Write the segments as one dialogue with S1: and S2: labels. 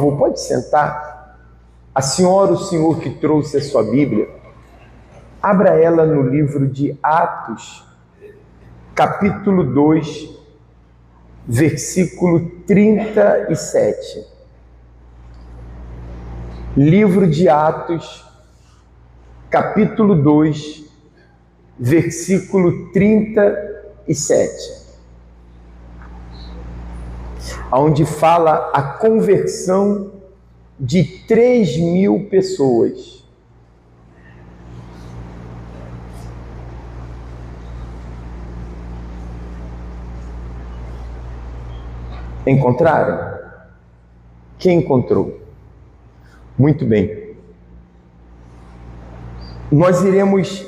S1: favor, pode sentar. A senhora, o senhor que trouxe a sua Bíblia, abra ela no livro de Atos, capítulo 2, versículo 37. Livro de Atos, capítulo 2, versículo 37. Onde fala a conversão de 3.000 pessoas. Encontraram? Quem encontrou? Muito bem. Nós iremos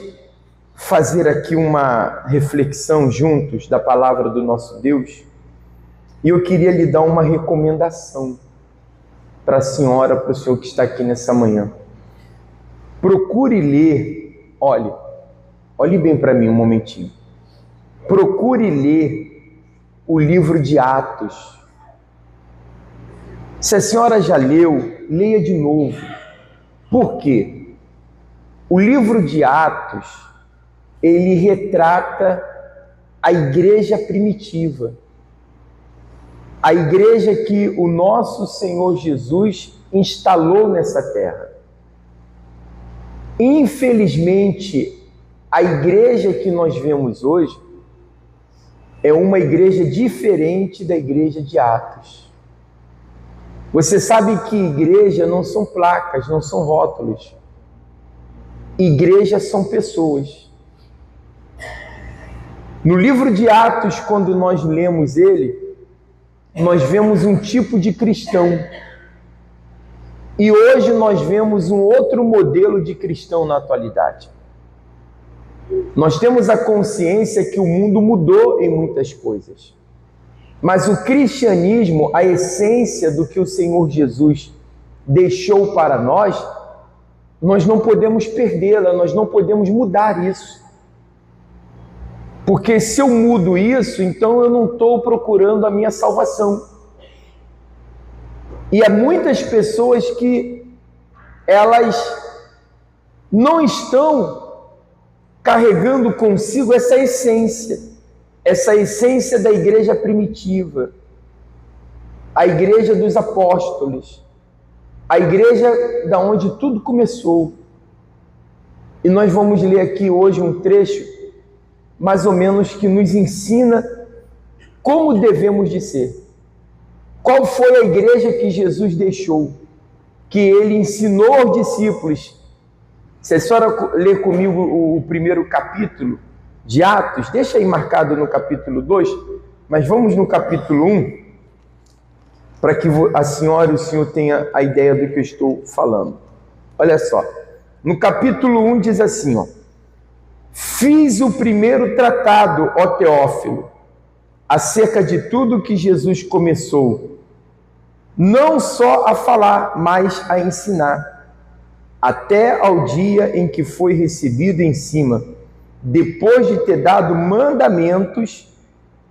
S1: fazer aqui uma reflexão juntos da palavra do nosso Deus. E eu queria lhe dar uma recomendação para a senhora, para o senhor que está aqui nessa manhã. Procure ler, olhe bem para mim um momentinho. Procure ler o livro de Atos. Se a senhora já leu, leia de novo. Por quê? O livro de Atos, ele retrata a igreja primitiva. A igreja que o nosso Senhor Jesus instalou nessa terra. Infelizmente, a igreja que nós vemos hoje é uma igreja diferente da igreja de Atos. Você sabe que igreja não são placas, não são rótulos. Igrejas são pessoas. No livro de Atos, quando nós lemos ele, nós vemos um tipo de cristão. E hoje nós vemos um outro modelo de cristão na atualidade. Nós temos a consciência que o mundo mudou em muitas coisas. Mas o cristianismo, a essência do que o Senhor Jesus deixou para nós não podemos perdê-la, nós não podemos mudar isso. Porque se eu mudo isso, então eu não estou procurando a minha salvação. E há muitas pessoas que elas não estão carregando consigo essa essência da igreja primitiva, a igreja dos apóstolos, a igreja da onde tudo começou. E nós vamos ler aqui hoje um trecho mais ou menos que nos ensina como devemos de ser. Qual foi a igreja que Jesus deixou, que ele ensinou aos discípulos? Se a senhora ler comigo o primeiro capítulo de Atos, deixa aí marcado no capítulo 2, mas vamos no capítulo 1, para que a senhora e o senhor tenham a ideia do que eu estou falando. Olha só, no capítulo 1 diz assim, fiz o primeiro tratado, ó Teófilo, acerca de tudo que Jesus começou, não só a falar, mas a ensinar, até ao dia em que foi recebido em cima, depois de ter dado mandamentos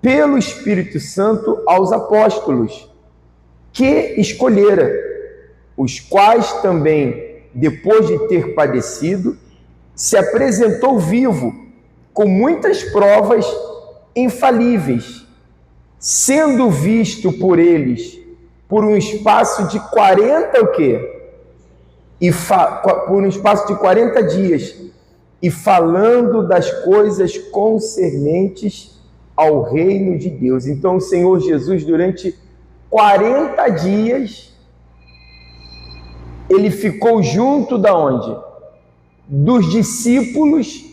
S1: pelo Espírito Santo aos apóstolos, que escolhera, os quais também, depois de ter padecido, se apresentou vivo, com muitas provas infalíveis, sendo visto por eles por um espaço de 40 por um espaço de 40 dias, e falando das coisas concernentes ao reino de Deus. Então o Senhor Jesus, durante 40 dias, ele ficou junto da onde? Dos discípulos,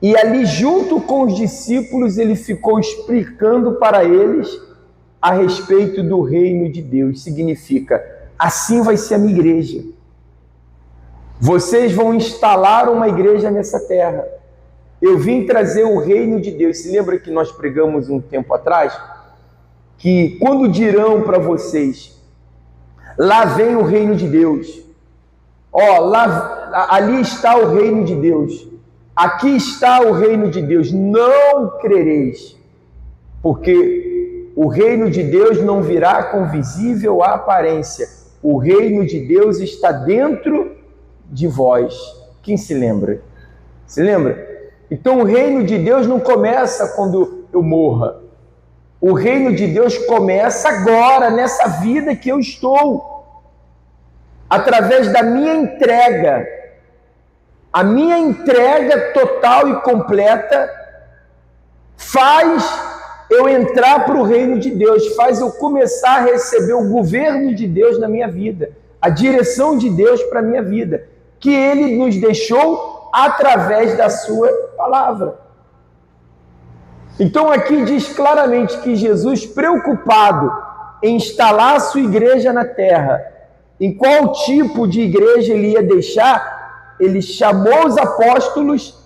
S1: e ali junto com os discípulos ele ficou explicando para eles a respeito do reino de Deus. Significa, assim vai ser a minha igreja. Vocês vão instalar uma igreja nessa terra. Eu vim trazer o reino de Deus. Se lembra que nós pregamos um tempo atrás? Que quando dirão para vocês, lá vem o reino de Deus. Ali está o reino de Deus. Aqui está o reino de Deus. Não crereis, porque o reino de Deus não virá com visível aparência, o reino de Deus está dentro de vós. Quem se lembra? Se lembra? Então o reino de Deus não começa quando eu morra. O reino de Deus começa agora, nessa vida que eu estou, através da minha entrega. A minha entrega total e completa faz eu entrar para o reino de Deus, faz eu começar a receber o governo de Deus na minha vida, a direção de Deus para a minha vida, que Ele nos deixou através da sua palavra. Então aqui diz claramente que Jesus, preocupado em instalar a sua igreja na terra, em qual tipo de igreja Ele ia deixar, Ele chamou os apóstolos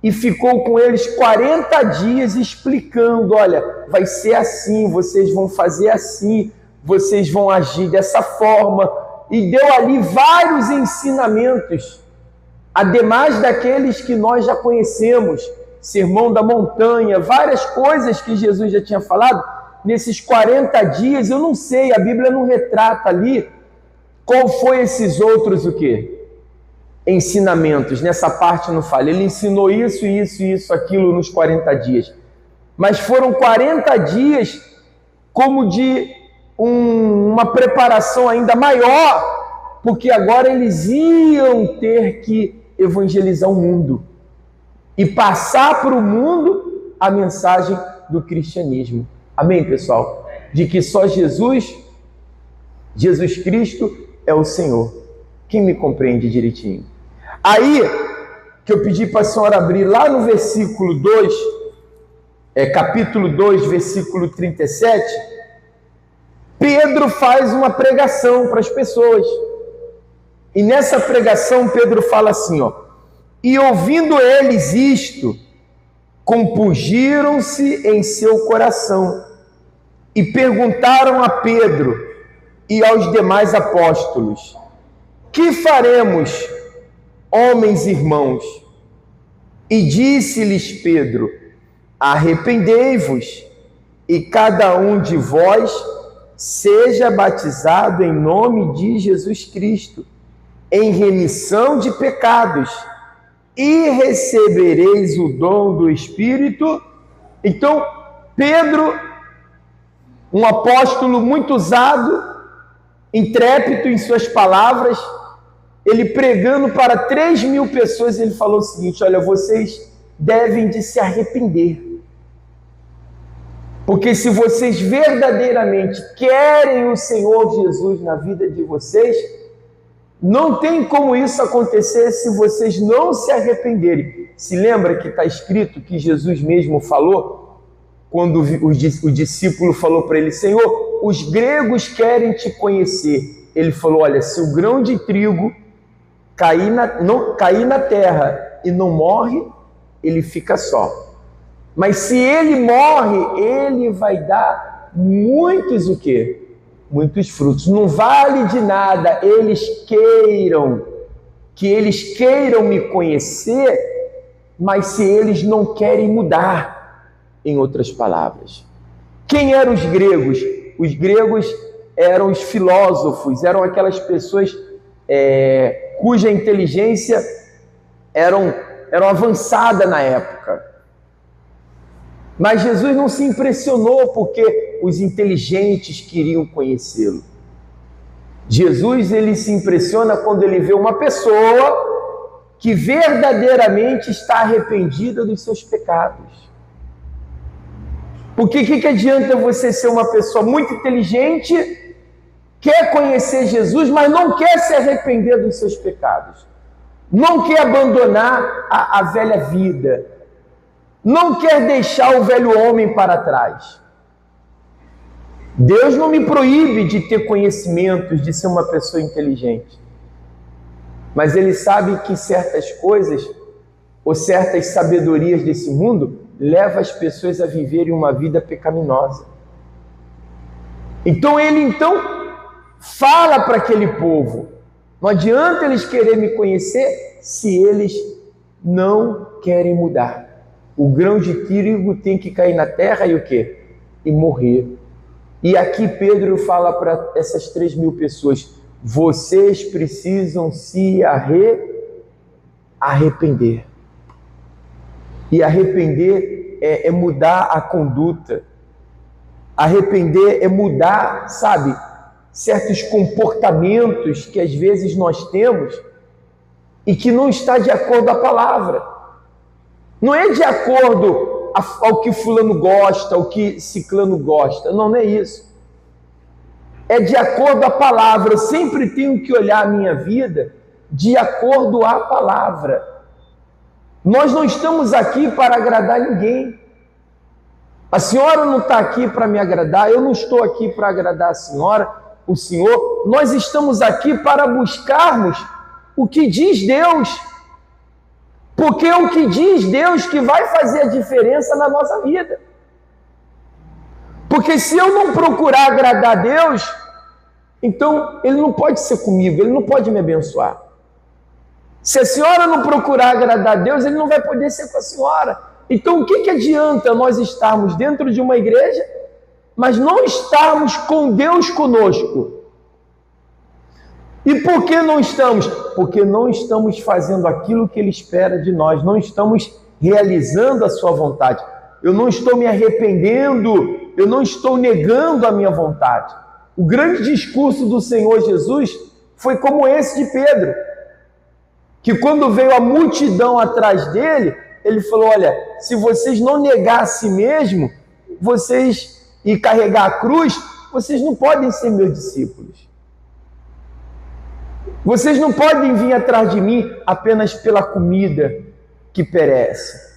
S1: e ficou com eles 40 dias explicando, olha, vai ser assim, vocês vão fazer assim, vocês vão agir dessa forma, e deu ali vários ensinamentos, ademais daqueles que nós já conhecemos, Sermão da Montanha, várias coisas que Jesus já tinha falado. Nesses 40 dias, eu não sei, a Bíblia não retrata ali qual foi esses outros o quê? Ensinamentos, nessa parte não fala. Ele ensinou isso, isso, isso, aquilo nos 40 dias. Mas foram 40 dias como de uma preparação ainda maior, porque agora eles iam ter que evangelizar o mundo e passar para o mundo a mensagem do cristianismo. Amém, pessoal? De que só Jesus Cristo é o Senhor. Quem me compreende direitinho? Aí, que eu pedi para a senhora abrir lá no versículo 2, capítulo 2, versículo 37, Pedro faz uma pregação para as pessoas. E nessa pregação, Pedro fala assim, ó, e ouvindo eles isto, compungiram-se em seu coração e perguntaram a Pedro e aos demais apóstolos, que faremos, homens irmãos? E disse-lhes Pedro, arrependei-vos e cada um de vós seja batizado em nome de Jesus Cristo, em remissão de pecados, e recebereis o dom do Espírito. Então, Pedro, um apóstolo muito usado, intrépido em suas palavras, ele pregando para 3.000 pessoas, ele falou o seguinte, olha, vocês devem de se arrepender, porque se vocês verdadeiramente querem o Senhor Jesus na vida de vocês, não tem como isso acontecer se vocês não se arrependerem. Se lembra que está escrito que Jesus mesmo falou, quando o discípulo falou para ele, Senhor, os gregos querem te conhecer. Ele falou, olha, se o grão de trigo cair na terra e não morre, ele fica só. Mas se ele morre, ele vai dar muitos o quê? Muitos frutos. Não vale de nada que eles queiram me conhecer, mas se eles não querem mudar, em outras palavras. Quem eram os gregos? Os gregos eram os filósofos, eram aquelas pessoas cuja inteligência eram avançada na época. Mas Jesus não se impressionou porque os inteligentes queriam conhecê-lo. Jesus, ele se impressiona quando ele vê uma pessoa que verdadeiramente está arrependida dos seus pecados. Porque o que adianta você ser uma pessoa muito inteligente, quer conhecer Jesus, mas não quer se arrepender dos seus pecados, não quer abandonar a velha vida, não quer deixar o velho homem para trás. Deus não me proíbe de ter conhecimentos, de ser uma pessoa inteligente, mas Ele sabe que certas coisas ou certas sabedorias desse mundo levam as pessoas a viverem uma vida pecaminosa. Então Ele fala para aquele povo, não adianta eles quererem me conhecer se eles não querem mudar. O grão de trigo tem que cair na terra e o quê? E morrer. E aqui Pedro fala para essas 3.000 pessoas, vocês precisam se arrepender. E arrepender é mudar a conduta. Arrepender é mudar, sabe, certos comportamentos que às vezes nós temos e que não está de acordo com a palavra. Não é de acordo ao que fulano gosta, ao que ciclano gosta. Não é isso. É de acordo à palavra. Eu sempre tenho que olhar a minha vida de acordo à palavra. Nós não estamos aqui para agradar ninguém. A senhora não está aqui para me agradar, eu não estou aqui para agradar a senhora, o senhor. Nós estamos aqui para buscarmos o que diz Deus. Porque é o que diz Deus que vai fazer a diferença na nossa vida. Porque se eu não procurar agradar a Deus, então Ele não pode ser comigo, Ele não pode me abençoar. Se a senhora não procurar agradar a Deus, Ele não vai poder ser com a senhora. Então o que adianta nós estarmos dentro de uma igreja, mas não estarmos com Deus conosco? E por que não estamos? Porque não estamos fazendo aquilo que Ele espera de nós, não estamos realizando a sua vontade. Eu não estou me arrependendo, eu não estou negando a minha vontade. O grande discurso do Senhor Jesus foi como esse de Pedro, que quando veio a multidão atrás dele, ele falou: olha, se vocês não negar a si mesmo, e carregar a cruz, vocês não podem ser meus discípulos. Vocês não podem vir atrás de mim apenas pela comida que perece.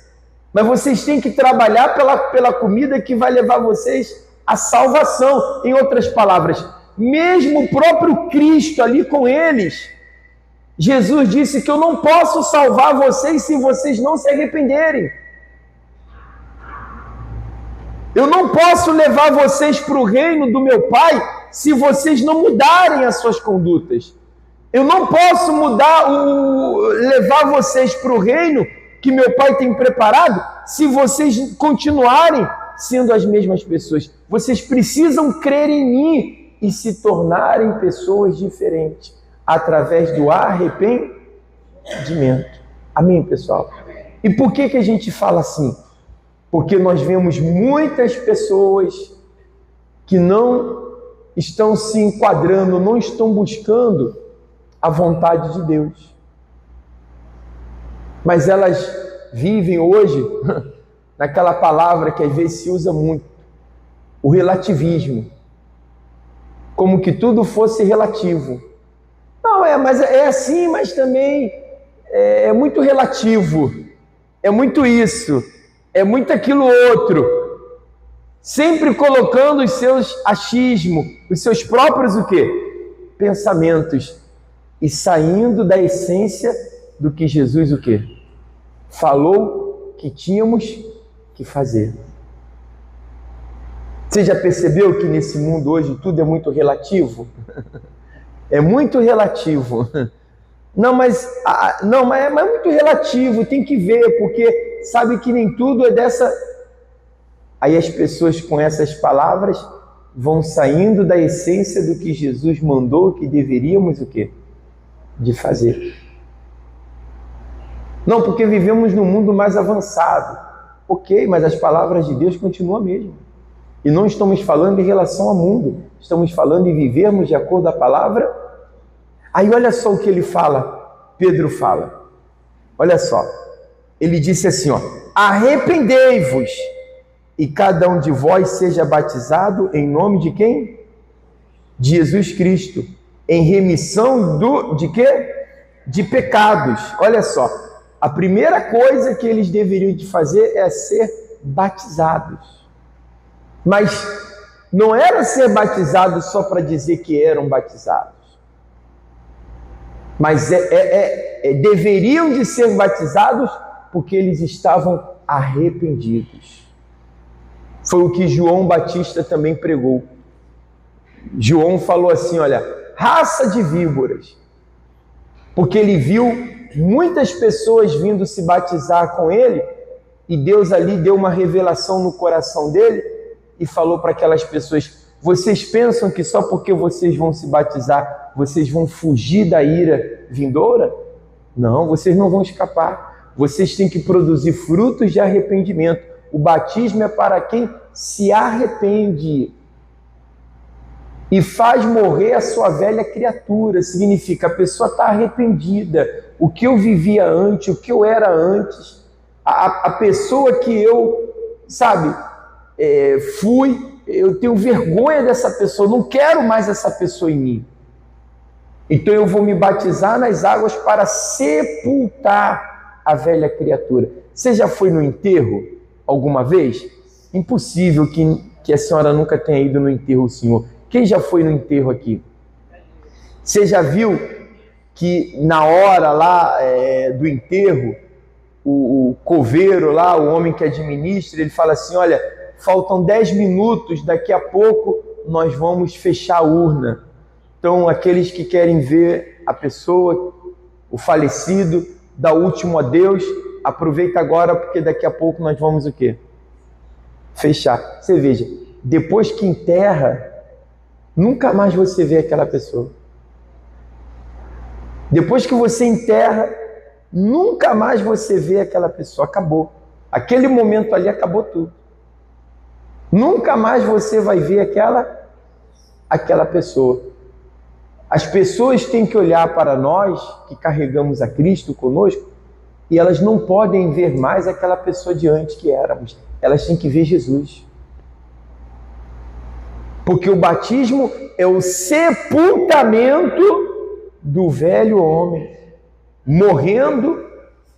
S1: Mas vocês têm que trabalhar pela comida que vai levar vocês à salvação. Em outras palavras, mesmo o próprio Cristo ali com eles, Jesus disse que eu não posso salvar vocês se vocês não se arrependerem. Eu não posso levar vocês para o reino do meu Pai se vocês não mudarem as suas condutas. Eu não posso levar vocês para o reino que meu Pai tem preparado se vocês continuarem sendo as mesmas pessoas. Vocês precisam crer em mim e se tornarem pessoas diferentes através do arrependimento. Amém, pessoal? E por que a gente fala assim? Porque nós vemos muitas pessoas que não estão se enquadrando, não estão buscando a vontade de Deus. Mas elas vivem hoje naquela palavra que às vezes se usa muito, o relativismo. Como que tudo fosse relativo. Não, mas é assim, mas também é muito relativo. É muito isso, é muito aquilo outro. Sempre colocando os seus achismos, os seus próprios o quê? Pensamentos. E saindo da essência do que Jesus o quê? Falou que tínhamos que fazer. Você já percebeu que nesse mundo hoje tudo é muito relativo? É muito relativo. Não, mas é muito relativo, tem que ver, porque sabe que nem tudo é dessa... Aí as pessoas com essas palavras vão saindo da essência do que Jesus mandou que deveríamos o quê? De fazer. Não, porque vivemos num mundo mais avançado. Ok, mas as palavras de Deus continuam a mesma. E não estamos falando em relação ao mundo, estamos falando em vivermos de acordo com a palavra. Aí olha só o que ele fala, Pedro fala. Olha só, ele disse assim, ó: arrependei-vos e cada um de vós seja batizado em nome de quem? De Jesus Cristo, em remissão de quê? De pecados. Olha só, a primeira coisa que eles deveriam de fazer é ser batizados. Mas não era ser batizados só para dizer que eram batizados. Mas deveriam de ser batizados porque eles estavam arrependidos. Foi o que João Batista também pregou. João falou assim, olha, raça de víboras, porque ele viu muitas pessoas vindo se batizar com ele, e Deus ali deu uma revelação no coração dele, e falou para aquelas pessoas, vocês pensam que só porque vocês vão se batizar, vocês vão fugir da ira vindoura? Não, vocês não vão escapar. Vocês têm que produzir frutos de arrependimento. O batismo é para quem se arrepende e faz morrer a sua velha criatura. Significa, a pessoa está arrependida. O que eu vivia antes, o que eu era antes, a pessoa que eu, fui, eu tenho vergonha dessa pessoa, não quero mais essa pessoa em mim. Então eu vou me batizar nas águas para sepultar a velha criatura. Você já foi no enterro alguma vez? Impossível que a senhora nunca tenha ido no enterro, senhor. Quem já foi no enterro aqui? Você já viu que na hora lá do enterro, o coveiro lá, o homem que administra, ele fala assim, olha, faltam 10 minutos, daqui a pouco nós vamos fechar a urna. Então, aqueles que querem ver a pessoa, o falecido, dar o último adeus, aproveita agora, porque daqui a pouco nós vamos o quê? Fechar. Você veja, depois que enterra, nunca mais você vê aquela pessoa. Depois que você enterra, nunca mais você vê aquela pessoa. Acabou. Aquele momento ali acabou tudo. Nunca mais você vai ver aquela pessoa. As pessoas têm que olhar para nós, que carregamos a Cristo conosco, e elas não podem ver mais aquela pessoa de antes que éramos. Elas têm que ver Jesus. Porque o batismo é o sepultamento do velho homem, morrendo,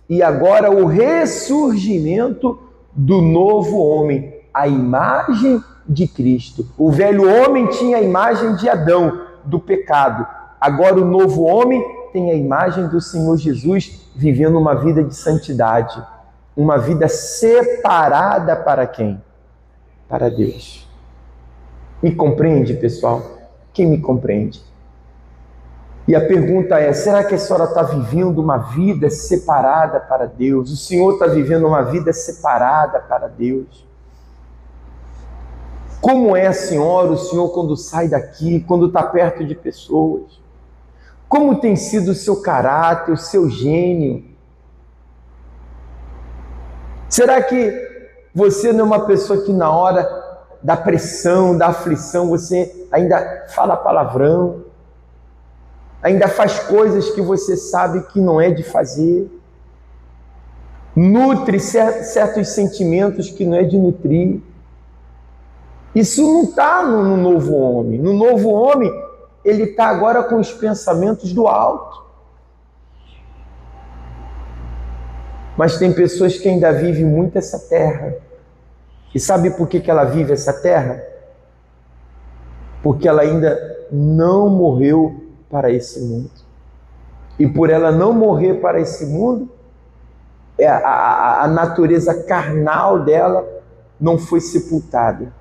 S1: e agora o ressurgimento do novo homem, a imagem de Cristo. O velho homem tinha a imagem de Adão, do pecado. Agora o novo homem tem a imagem do Senhor Jesus, vivendo uma vida de santidade, uma vida separada para quem? Para Deus. Me compreende, pessoal? Quem me compreende? E a pergunta é, será que a senhora está vivendo uma vida separada para Deus? O senhor está vivendo uma vida separada para Deus? Como é a senhora, o senhor, quando sai daqui, quando está perto de pessoas? Como tem sido o seu caráter, o seu gênio? Será que você não é uma pessoa que na hora da pressão, da aflição, você ainda fala palavrão? Ainda faz coisas que você sabe que não é de fazer? Nutre certos sentimentos que não é de nutrir? Isso não está no novo homem. No novo homem, ele está agora com os pensamentos do alto. Mas tem pessoas que ainda vivem muito essa terra. E sabe por que ela vive essa terra? Porque ela ainda não morreu para esse mundo. E por ela não morrer para esse mundo, a natureza carnal dela não foi sepultada.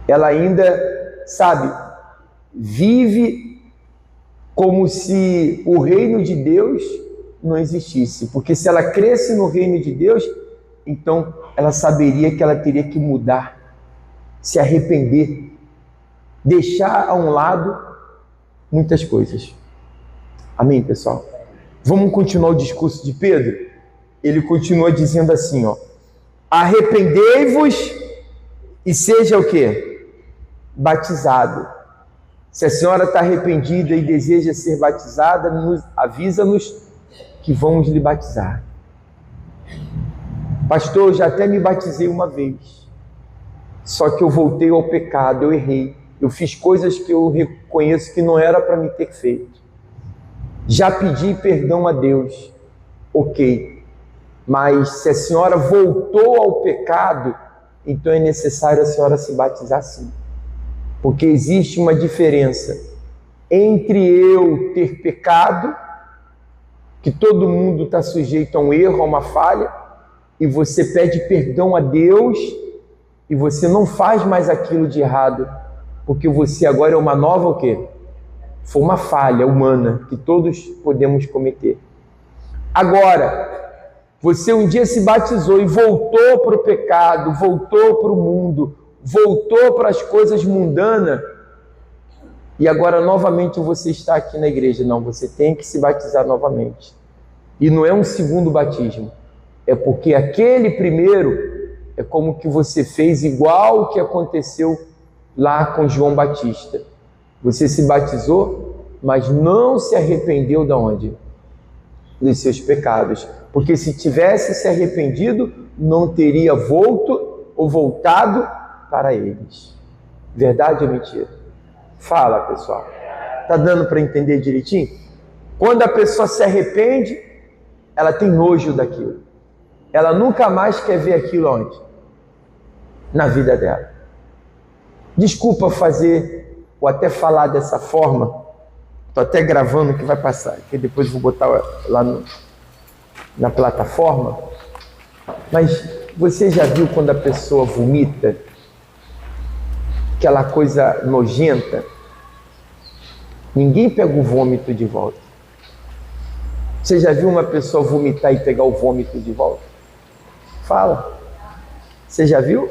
S1: Ela ainda, vive como se o reino de Deus não existisse. Porque se ela cresce no reino de Deus, então ela saberia que ela teria que mudar, se arrepender, deixar a um lado muitas coisas. Amém, pessoal? Vamos continuar o discurso de Pedro? Ele continua dizendo assim, arrependei-vos e seja o quê? Batizado. Se a senhora está arrependida e deseja ser batizada, avisa-nos que vamos lhe batizar. Pastor, eu já até me batizei uma vez, só que eu voltei ao pecado, eu errei, eu fiz coisas que eu reconheço que não era para me ter feito. Já pedi perdão a Deus, ok, mas se a senhora voltou ao pecado, então é necessário a senhora se batizar sim. Porque existe uma diferença entre eu ter pecado, que todo mundo está sujeito a um erro, a uma falha, e você pede perdão a Deus, e você não faz mais aquilo de errado, porque você agora é uma nova o quê? Foi uma falha humana que todos podemos cometer. Agora, você um dia se batizou e voltou para o pecado, voltou para o mundo, voltou para as coisas mundanas, e agora novamente você está aqui na igreja. Não, você tem que se batizar novamente. E não é um segundo batismo, é porque aquele primeiro é como que você fez igual o que aconteceu lá com João Batista. Você se batizou, mas não se arrependeu de onde? Dos seus pecados. Porque se tivesse se arrependido, não teria voltado para eles. Verdade ou mentira? Fala, pessoal. Tá dando para entender direitinho? Quando a pessoa se arrepende, ela tem nojo daquilo. Ela nunca mais quer ver aquilo onde? Na vida dela. Desculpa fazer ou até falar dessa forma. Estou até gravando que vai passar, que depois vou botar lá na plataforma. Mas você já viu quando a pessoa vomita? Aquela coisa nojenta? Ninguém pega o vômito de volta. Você já viu uma pessoa vomitar e pegar o vômito de volta? Fala. Você já viu?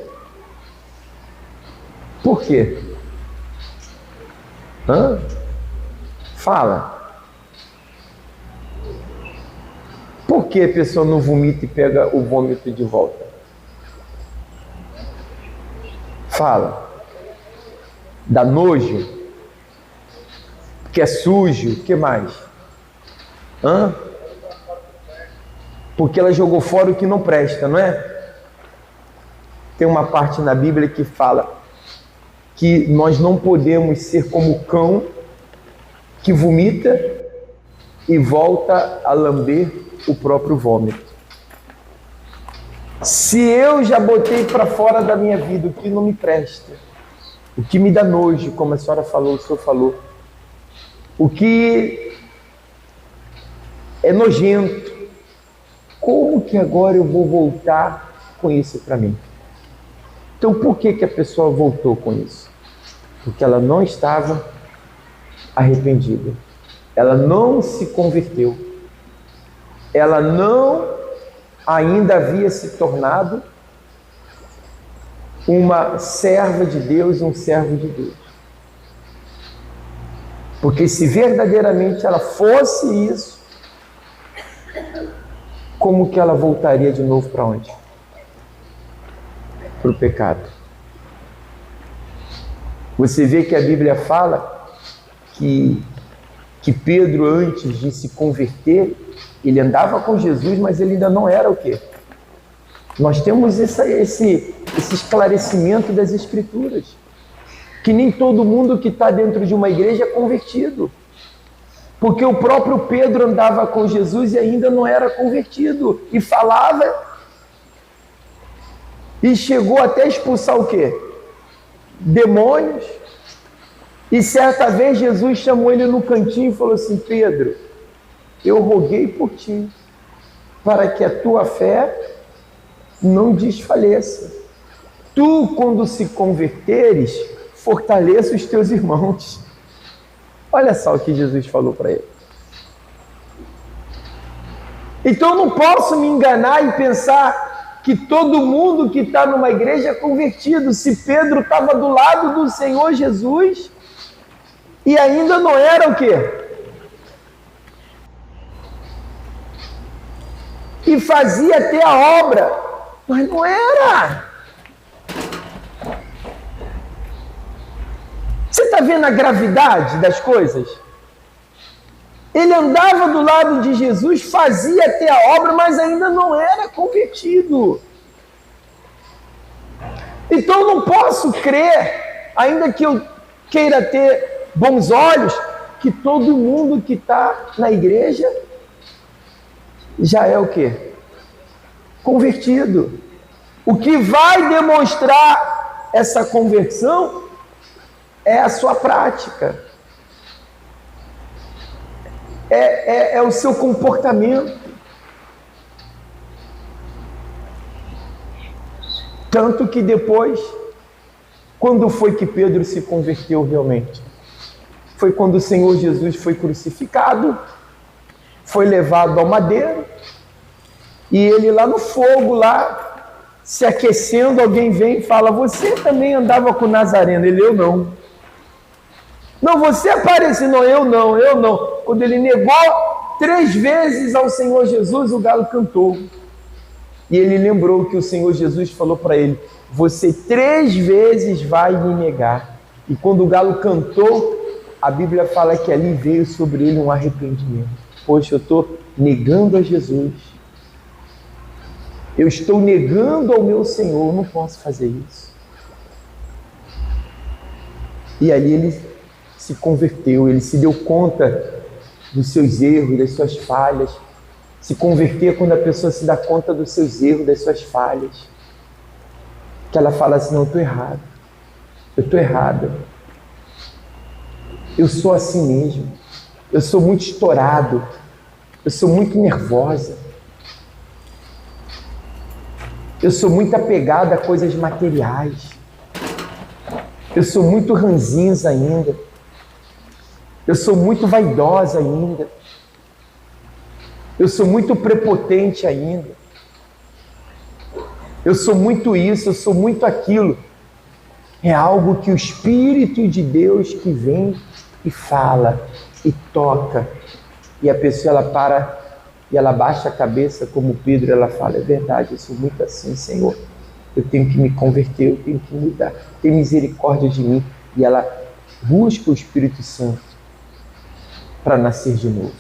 S1: Por quê? Fala. Por que a pessoa não vomita e pega o vômito de volta? Fala. Dá nojo? Porque é sujo? O que mais? Porque ela jogou fora o que não presta, não é? Tem uma parte na Bíblia que fala que nós não podemos ser como o cão que vomita e volta a lamber o próprio vômito. Se eu já botei para fora da minha vida o que não me presta, o que me dá nojo, como a senhora falou, o senhor falou, o que é nojento, como que agora eu vou voltar com isso para mim? Então por que a pessoa voltou com isso? Porque ela não estava arrependida. Ela não se converteu. Ela não ainda havia se tornado uma serva de Deus, um servo de Deus. Porque se verdadeiramente ela fosse isso, como que ela voltaria de novo para onde? Para o pecado. Você vê que a Bíblia fala que Pedro, antes de se converter, ele andava com Jesus, mas ele ainda não era o quê? Nós temos esse esclarecimento das Escrituras, que nem todo mundo que está dentro de uma igreja é convertido. Porque o próprio Pedro andava com Jesus e ainda não era convertido. E falava. E chegou até a expulsar o quê? Demônios. E certa vez Jesus chamou ele no cantinho e falou assim: Pedro, eu roguei por ti, para que a tua fé não desfaleça. Tu, quando se converteres, fortaleça os teus irmãos. Olha só o que Jesus falou para ele. Então eu não posso me enganar e pensar que todo mundo que está numa igreja é convertido. Se Pedro estava do lado do Senhor Jesus e ainda não era o quê? E fazia até a obra, mas não era. Você está vendo a gravidade das coisas? Ele andava do lado de Jesus, fazia até a obra, mas ainda não era convertido. Então eu não posso crer, ainda que eu queira ter bons olhos, que todo mundo que está na igreja já é o quê? Convertido. O que vai demonstrar essa conversão é a sua prática, é o seu comportamento. Tanto que depois, quando foi que Pedro se converteu realmente? Foi quando o Senhor Jesus foi crucificado, foi levado ao madeiro, e ele lá no fogo, lá se aquecendo, alguém vem e fala: você também andava com o Nazareno? Ele: eu não. Não, você apareceu. Não, eu não, eu não. Quando ele negou 3 vezes ao Senhor Jesus, o galo cantou. E ele lembrou que o Senhor Jesus falou para ele: você 3 vezes vai me negar. E quando o galo cantou, a Bíblia fala que ali veio sobre ele um arrependimento. Poxa, eu estou negando a Jesus. Eu estou negando ao meu Senhor, eu não posso fazer isso. E ali ele se converteu, ele se deu conta dos seus erros, das suas falhas. Se converter quando a pessoa se dá conta dos seus erros, das suas falhas. Que ela fala assim: não, eu estou errado. Eu estou errada. Eu sou assim mesmo. Eu sou muito estourado. Eu sou muito nervosa. Eu sou muito apegada a coisas materiais. Eu sou muito ranzinza ainda. Eu sou muito vaidosa ainda. Eu sou muito prepotente ainda. Eu sou muito isso, eu sou muito aquilo. É algo que o Espírito de Deus que vem e fala e toca. E a pessoa ela para e ela baixa a cabeça como Pedro, ela fala: é verdade, eu sou muito assim, Senhor. Eu tenho que me converter, eu tenho que mudar. Tem misericórdia de mim. E ela busca o Espírito Santo para nascer de novo.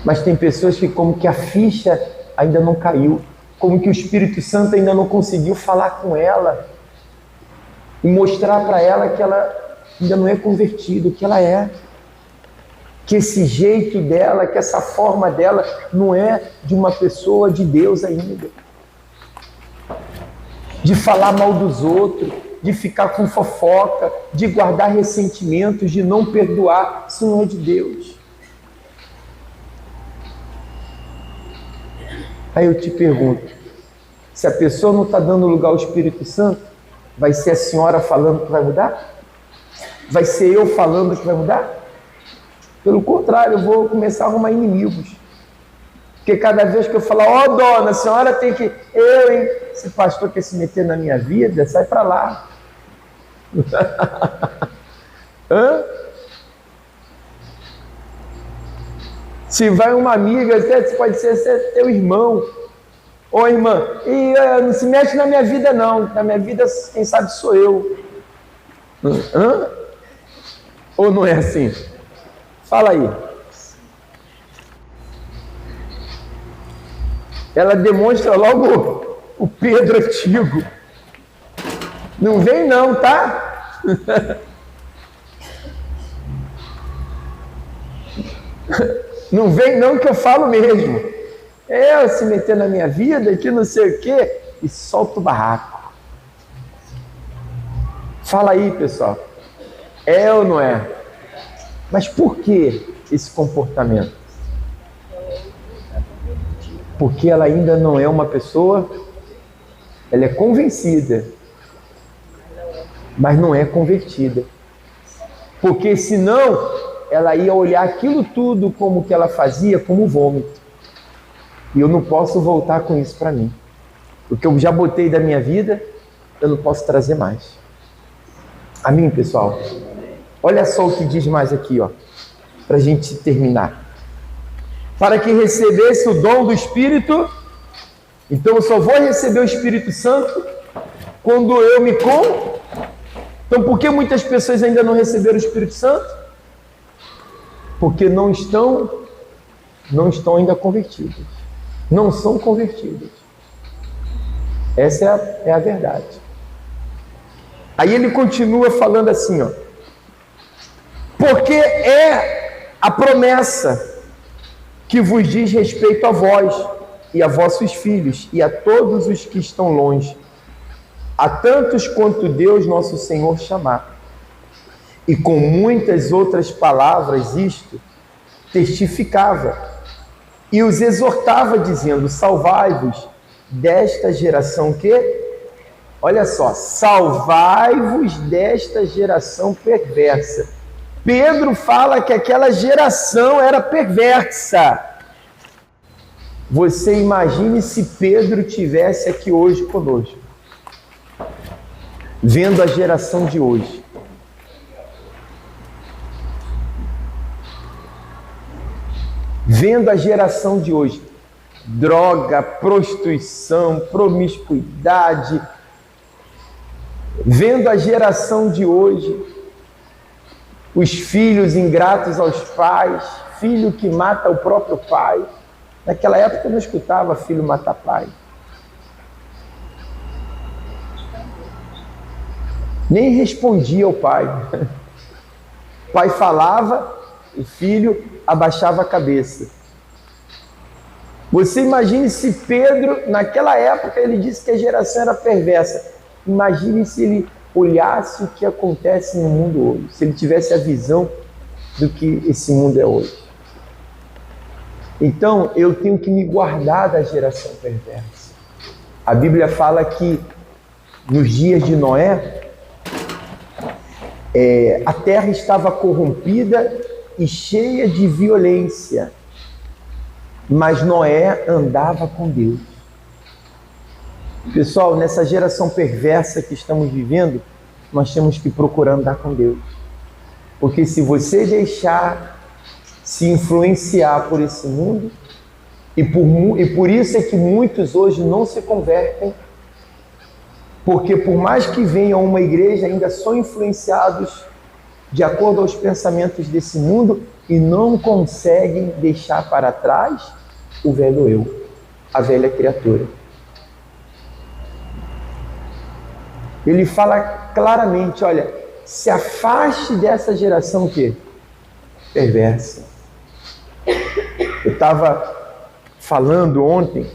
S1: Mas tem pessoas que como que a ficha ainda não caiu, como que o Espírito Santo ainda não conseguiu falar com ela e mostrar para ela que ela ainda não é convertida, que ela é. Que esse jeito dela, que essa forma dela não é de uma pessoa de Deus ainda. De falar mal dos outros, de ficar com fofoca, de guardar ressentimentos, de não perdoar. Isso não é de Deus. Aí eu te pergunto, se a pessoa não está dando lugar ao Espírito Santo, vai ser a senhora falando que vai mudar? Vai ser eu falando que vai mudar? Pelo contrário, eu vou começar a arrumar inimigos. Porque cada vez que eu falar: ó, dona, a senhora tem que... Eu, hein? Esse pastor quer se meter na minha vida, sai para lá. Hã? Se vai uma amiga, pode ser teu irmão. Ô, irmã, não se mexe na minha vida, não. Na minha vida, quem sabe sou eu. Hã? Ou não é assim? Fala aí. Ela demonstra logo o Pedro antigo. Não vem não, tá? Não vem não, que eu falo mesmo. Eu se meter na minha vida, que não sei o quê, e solta o barraco. Fala aí, pessoal. É ou não é? Mas por que esse comportamento? Porque ela ainda não é uma pessoa, ela é convencida, mas não é convertida. Porque senão ela ia olhar aquilo tudo como que ela fazia como vômito. E eu não posso voltar com isso para mim. O que eu já botei da minha vida, eu não posso trazer mais. Amém, pessoal? Olha só o que diz mais aqui, ó, para a gente terminar. Para que recebesse o dom do Espírito, então eu só vou receber o Espírito Santo quando eu me Então por que muitas pessoas ainda não receberam o Espírito Santo? Porque não estão ainda convertidas. Não são convertidas. Essa é a verdade. Aí ele continua falando assim, ó. Porque é a promessa que vos diz respeito a vós e a vossos filhos e a todos os que estão longe, a tantos quanto Deus nosso Senhor chamar. E com muitas outras palavras isto testificava e os exortava dizendo: salvai-vos desta geração que... Olha só, salvai-vos desta geração perversa. Pedro fala que aquela geração era perversa. Você imagine se Pedro tivesse aqui hoje conosco, vendo a geração de hoje. vendo a geração de hoje, droga, prostituição, promiscuidade, vendo a geração de hoje, os filhos ingratos aos pais, filho que mata o próprio pai. Naquela época eu não escutava filho matar pai. Nem respondia ao pai. O pai falava, o filho abaixava a cabeça. Você imagine se Pedro, naquela época, ele disse que a geração era perversa. Imagine se ele olhasse o que acontece no mundo hoje, se ele tivesse a visão do que esse mundo é hoje. Então, eu tenho que me guardar da geração perversa. A Bíblia fala que nos dias de Noé, a terra estava corrompida e cheia de violência, mas Noé andava com Deus. Pessoal, nessa geração perversa que estamos vivendo, nós temos que procurar andar com Deus. Porque se você deixar se influenciar por esse mundo, e por isso é que muitos hoje não se convertem, porque por mais que venham a uma igreja, ainda são influenciados de acordo aos pensamentos desse mundo e não conseguem deixar para trás o velho eu, a velha criatura. Ele fala claramente, olha, se afaste dessa geração que perversa. Eu estava falando ontem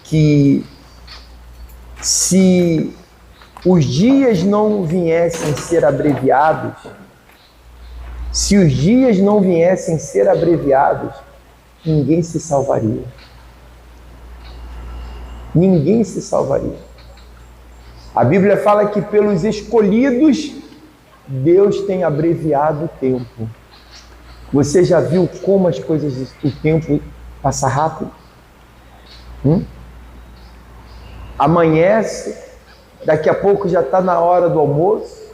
S1: que se os dias não viessem ser abreviados, ninguém se salvaria. Ninguém se salvaria. A Bíblia fala que pelos escolhidos, Deus tem abreviado o tempo. Você já viu como as coisas, o tempo passa rápido? Amanhece, daqui a pouco já está na hora do almoço,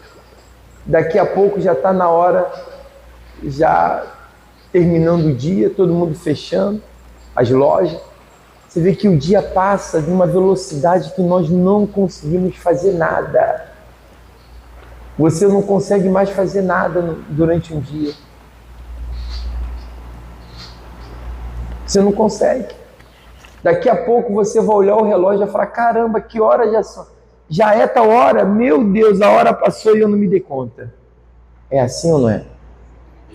S1: daqui a pouco já está na hora, já terminando o dia, todo mundo fechando as lojas. Você vê que o dia passa de uma velocidade que nós não conseguimos fazer nada. Você não consegue mais fazer nada durante um dia. Você não consegue. Daqui a pouco você vai olhar o relógio e vai falar, caramba, que hora já são? Já é tal hora? Meu Deus, a hora passou e eu não me dei conta. É assim ou não é?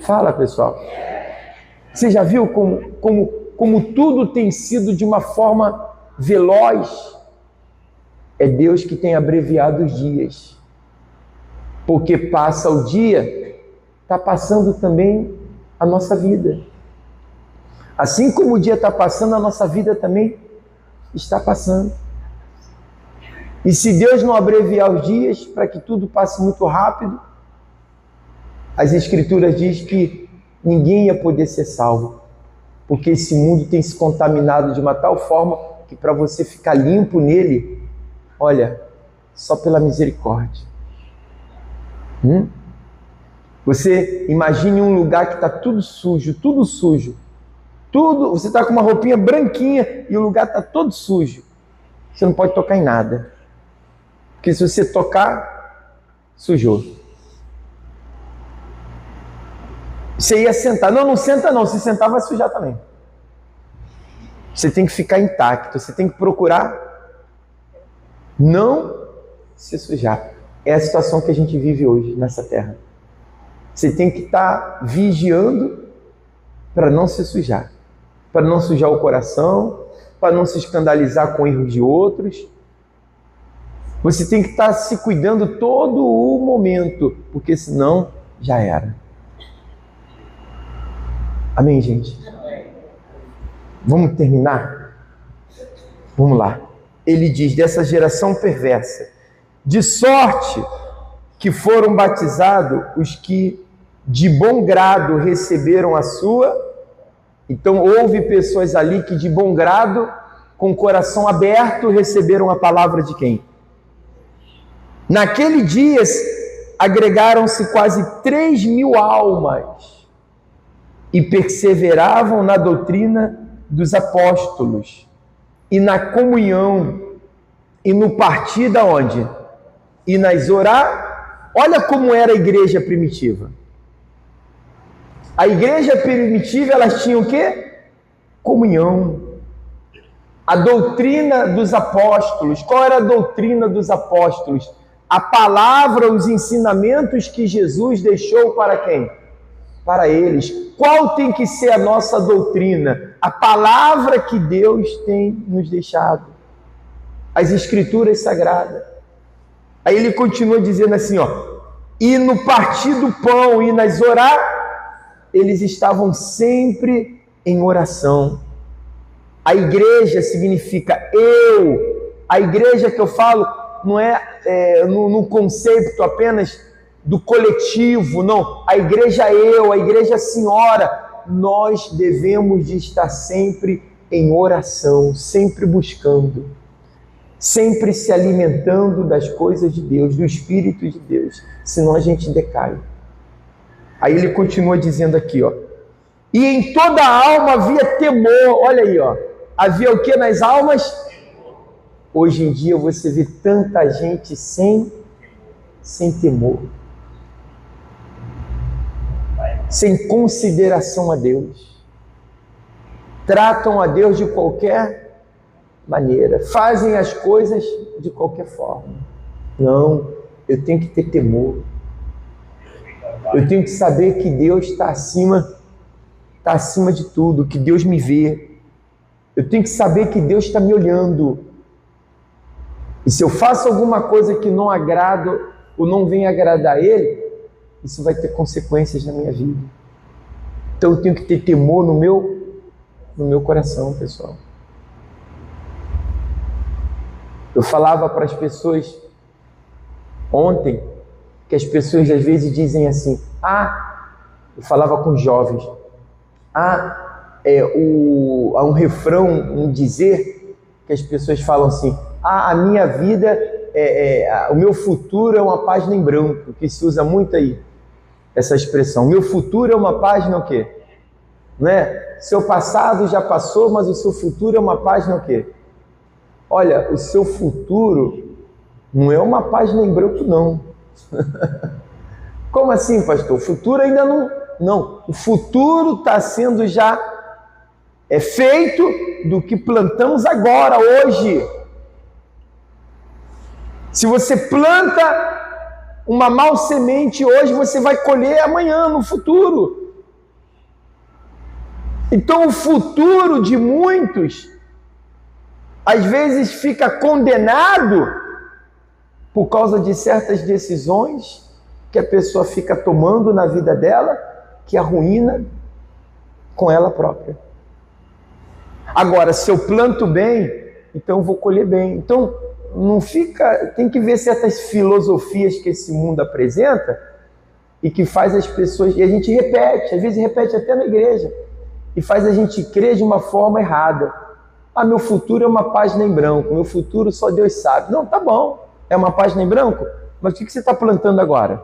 S1: Fala, pessoal. Você já viu como tudo tem sido de uma forma veloz? É Deus que tem abreviado os dias. Porque passa o dia, está passando também a nossa vida. Assim como o dia está passando, a nossa vida também está passando. E se Deus não abreviar os dias para que tudo passe muito rápido, as Escrituras dizem que ninguém ia poder ser salvo, porque esse mundo tem se contaminado de uma tal forma que para você ficar limpo nele, olha, só pela misericórdia. Você imagine um lugar que está tudo sujo, você está com uma roupinha branquinha e o lugar está todo sujo. Você não pode tocar em nada, porque se você tocar, sujou. Você ia sentar, não senta não, se sentar vai sujar também. Você tem que ficar intacto, você tem que procurar não se sujar. É a situação que a gente vive hoje nessa terra. Você tem que estar vigiando para não se sujar, para não sujar o coração, para não se escandalizar com erros de outros. Você tem que estar se cuidando todo o momento, porque senão já era. Amém, gente? Vamos terminar? Vamos lá. Ele diz, dessa geração perversa, de sorte que foram batizados os que de bom grado receberam a sua. Então houve pessoas ali que de bom grado, com o coração aberto, receberam a palavra de quem? Naquele dia agregaram-se quase 3.000 almas. e perseveravam na doutrina dos apóstolos, e na comunhão, e no partir da onde? E nas orar. Olha como era a igreja primitiva. A igreja primitiva, elas tinham o quê? Comunhão. A doutrina dos apóstolos. Qual era a doutrina dos apóstolos? A palavra, os ensinamentos que Jesus deixou para quem? Para eles. Qual tem que ser a nossa doutrina? A palavra que Deus tem nos deixado. As escrituras sagradas. Aí ele continua dizendo assim, ó, e no partir do pão e nas orar, eles estavam sempre em oração. A igreja significa eu. A igreja que eu falo não é no conceito apenas do coletivo, não. A igreja eu, a igreja senhora. Nós devemos de estar sempre em oração, sempre buscando, sempre se alimentando das coisas de Deus, do Espírito de Deus, senão a gente decai. Aí ele continua dizendo aqui, ó, e em toda a alma havia temor. Olha aí, ó, havia o que nas almas? Hoje em dia você vê tanta gente sem temor, sem consideração a Deus, tratam a Deus de qualquer maneira, fazem as coisas de qualquer forma. Não, eu tenho que ter temor, eu tenho que saber que Deus está acima de tudo, que Deus me vê, eu tenho que saber que Deus está me olhando, e se eu faço alguma coisa que não agrada ou não vem agradar a Ele, isso vai ter consequências na minha vida. Então eu tenho que ter temor no meu coração, pessoal. Eu falava para as pessoas ontem, que as pessoas às vezes dizem assim, eu falava com jovens, há um refrão, um dizer, que as pessoas falam assim, a minha vida, o meu futuro é uma página em branco, que se usa muito aí, essa expressão, meu futuro é uma página o quê? Não é? Seu passado já passou, mas o seu futuro é uma página o quê? Olha, o seu futuro não é uma página em branco, não. Como assim, pastor? O futuro ainda não... Não, o futuro está sendo já feito do que plantamos agora, hoje. Se você planta uma mal semente hoje, você vai colher amanhã, no futuro. Então o futuro de muitos às vezes fica condenado por causa de certas decisões que a pessoa fica tomando na vida dela, que arruína com ela própria. Agora, se eu planto bem, então eu vou colher bem. Então, não fica... Tem que ver certas filosofias que esse mundo apresenta e que faz as pessoas... E a gente repete, às vezes repete até na igreja, e faz a gente crer de uma forma errada. Meu futuro é uma página em branco, meu futuro só Deus sabe. Não, tá bom, é uma página em branco, mas o que você está plantando agora?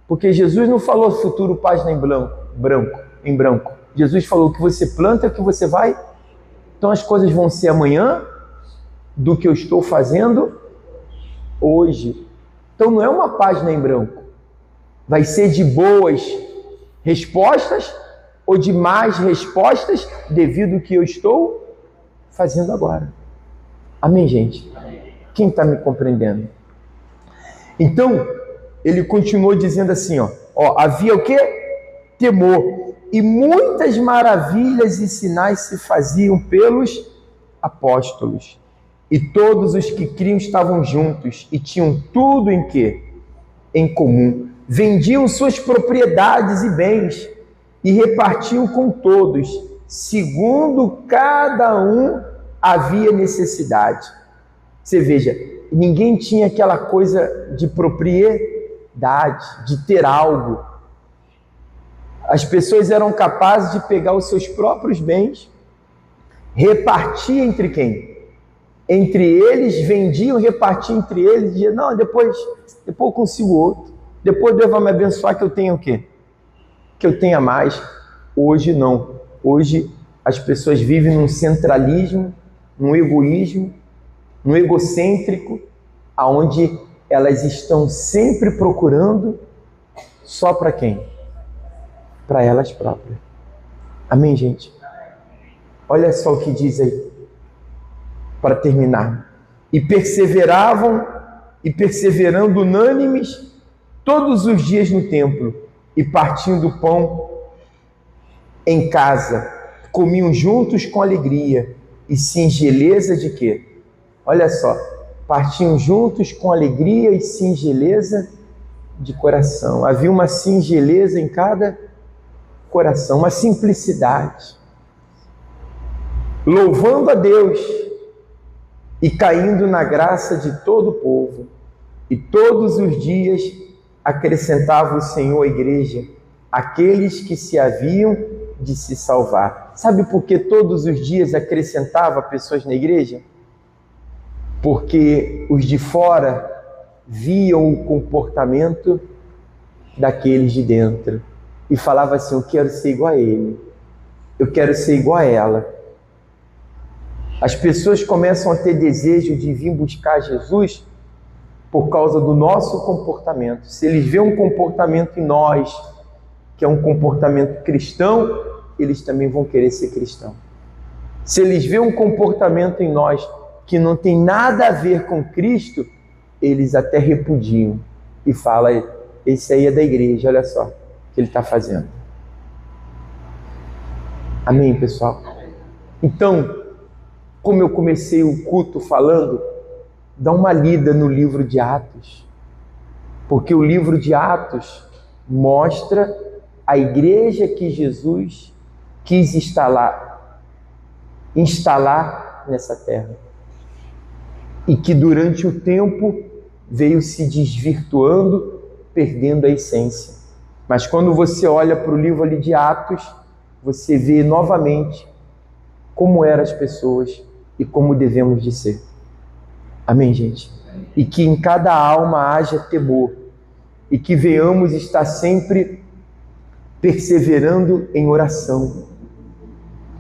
S1: Porque Jesus não falou futuro página em branco. Jesus falou o que você planta é o que você vai. Então as coisas vão ser amanhã do que eu estou fazendo hoje. Então não é uma página em branco. Vai ser de boas respostas ou de más respostas devido ao que eu estou fazendo agora. Amém, gente? Quem está me compreendendo? Então, ele continuou dizendo assim, havia o quê? Temor. E muitas maravilhas e sinais se faziam pelos apóstolos. E todos os que criam estavam juntos e tinham tudo em quê? Em comum. Vendiam suas propriedades e bens e repartiam com todos, segundo cada um havia necessidade. Você veja, ninguém tinha aquela coisa de propriedade, de ter algo. As pessoas eram capazes de pegar os seus próprios bens, repartir entre quem? Entre eles, vendiam, repartiam entre eles, diziam, não, depois eu consigo outro. Depois Deus vai me abençoar que eu tenha o quê? Que eu tenha mais. Hoje não. Hoje as pessoas vivem num centralismo, num egoísmo, num egocêntrico, aonde elas estão sempre procurando só para quem? Para elas próprias. Amém, gente? Olha só o que diz aí, para terminar. E perseveravam, e perseverando unânimes, todos os dias no templo, e partindo o pão em casa, comiam juntos com alegria e singeleza de quê? Olha só, partiam juntos com alegria e singeleza de coração. Havia uma singeleza em cada coração, uma simplicidade. Louvando a Deus e caindo na graça de todo o povo. E todos os dias acrescentava o Senhor à igreja aqueles que se haviam de se salvar. Sabe por que todos os dias acrescentava pessoas na igreja? Porque os de fora viam o comportamento daqueles de dentro e falava assim: eu quero ser igual a ele, eu quero ser igual a ela. As pessoas começam a ter desejo de vir buscar Jesus por causa do nosso comportamento. Se eles veem um comportamento em nós, que é um comportamento cristão, eles também vão querer ser cristão. Se eles veem um comportamento em nós que não tem nada a ver com Cristo, eles até repudiam e falam: esse aí é da igreja, olha só o que ele está fazendo. Amém, pessoal? Então, como eu comecei o culto falando, dá uma lida no livro de Atos, porque o livro de Atos mostra a igreja que Jesus quis instalar nessa terra, e que durante o tempo veio se desvirtuando, perdendo a essência. Mas quando você olha para o livro ali de Atos, você vê novamente como eram as pessoas e como devemos de ser. Amém, gente? E que em cada alma haja temor, e que venhamos estar sempre perseverando em oração,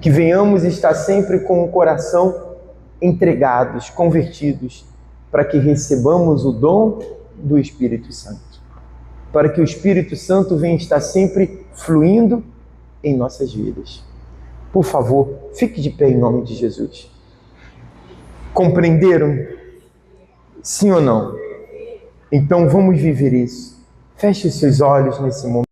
S1: que venhamos estar sempre com o coração entregados, convertidos, para que recebamos o dom do Espírito Santo, para que o Espírito Santo venha estar sempre fluindo em nossas vidas. Por favor, fique de pé em nome de Jesus. Compreenderam? Sim ou não? Então vamos viver isso. Feche seus olhos nesse momento.